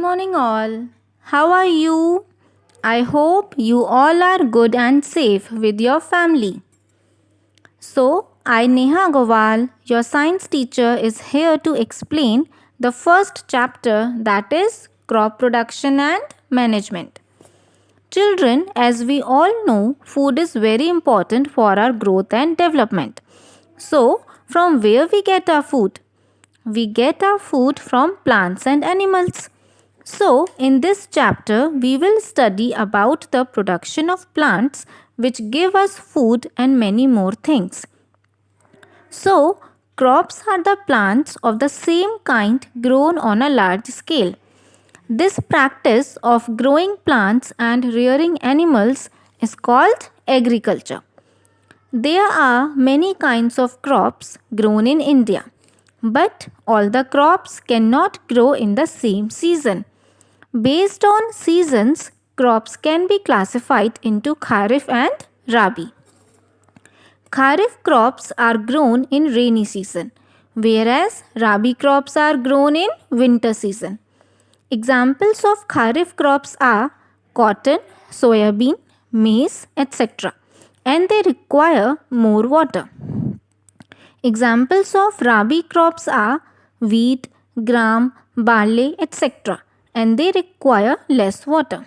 morning, all. How are you? I hope you all are good and safe with your family. So, I, Neha Gowal, your science teacher, is here to explain the first chapter, that is crop production and management. Children, as we all know, food is very important for our growth and development. So, from where we get our food? We get our food from plants and animals. So, in this chapter, we will study about the production of plants which give us food and many more things. So, crops are the plants of the same kind grown on a large scale. This practice of growing plants and rearing animals is called agriculture. There are many kinds of crops grown in India, but all the crops cannot grow in the same season. Based on seasons, crops can be classified into Kharif and Rabi. Kharif crops are grown in rainy season, whereas Rabi crops are grown in winter season. Examples of Kharif crops are cotton, soybean, maize, etc. and they require more water. Examples of Rabi crops are wheat, gram, barley, etc. and they require less water.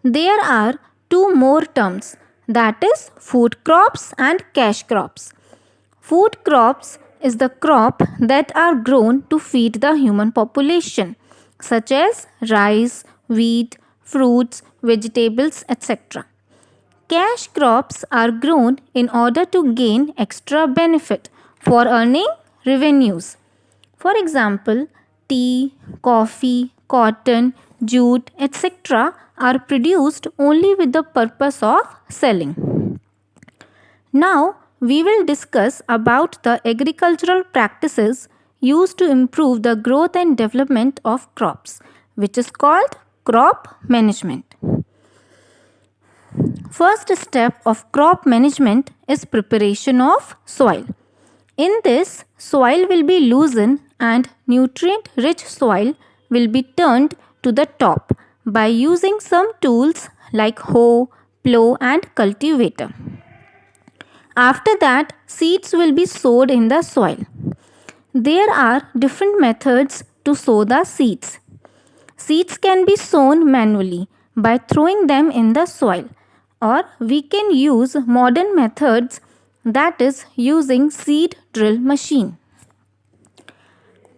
There are two more terms, that is food crops and cash crops. Food crops is the crop that are grown to feed the human population, such as rice, wheat, fruits, vegetables, etc. Cash crops are grown in order to gain extra benefit for earning revenues. For example, tea, coffee, cotton, jute, etc. are produced only with the purpose of selling. Now, we will discuss about the agricultural practices used to improve the growth and development of crops, which is called crop management. First step of crop management is preparation of soil. In this, soil will be loosened and nutrient-rich soil will be turned to the top by using some tools like hoe, plow and cultivator. After that, seeds will be sowed in the soil. There are different methods to sow the seeds. Seeds can be sown manually by throwing them in the soil, or we can use modern methods, that is using seed drill machine.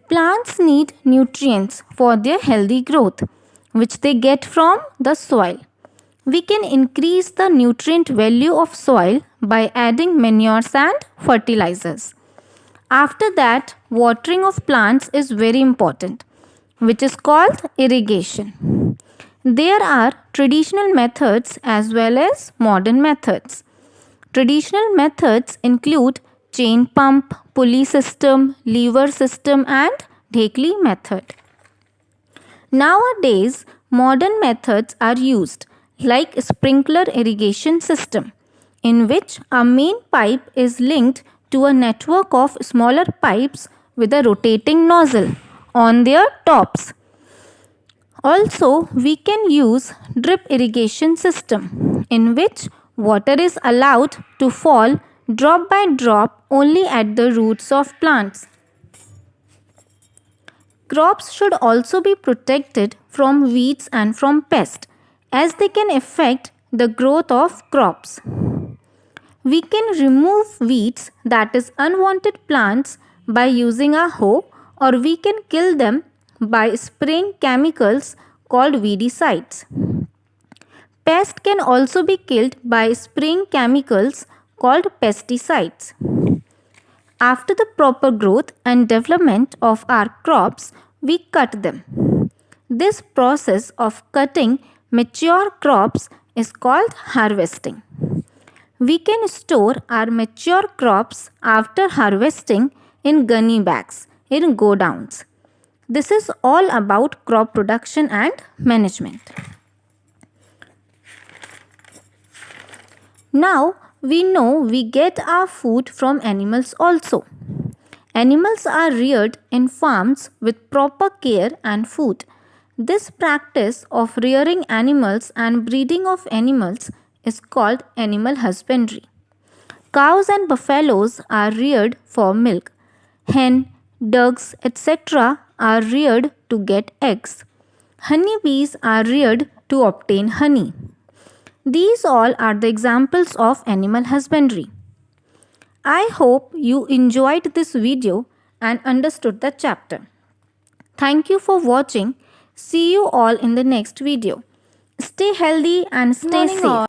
Plants need nutrients for their healthy growth, which they get from the soil. We can increase the nutrient value of soil by adding manures and fertilizers. After that, watering of plants is very important, which is called irrigation. There are traditional methods as well as modern methods. Traditional methods include chain pump, pulley system, lever system and Dhekli method. Nowadays, modern methods are used like sprinkler irrigation system, in which a main pipe is linked to a network of smaller pipes with a rotating nozzle on their tops. Also, we can use drip irrigation system, in which water is allowed to fall drop by drop only at the roots of plants. Crops should also be protected from weeds and from pests, as they can affect the growth of crops. We can remove weeds, that is unwanted plants, by using a hoe, or we can kill them by spraying chemicals called weedicides. Pests can also be killed by spraying chemicals called pesticides. After the proper growth and development of our crops, we cut them. This process of cutting mature crops is called harvesting. We can store our mature crops after harvesting in gunny bags, in godowns. This is all about crop production and management. Now, we know we get our food from animals also. Animals are reared in farms with proper care and food. This practice of rearing animals and breeding of animals is called animal husbandry. Cows and buffaloes are reared for milk. Hen, ducks, etc. are reared to get eggs. Honeybees are reared to obtain honey. These all are the examples of animal husbandry. I hope you enjoyed this video and understood the chapter. Thank you for watching. See you all in the next video. Stay healthy and stay safe.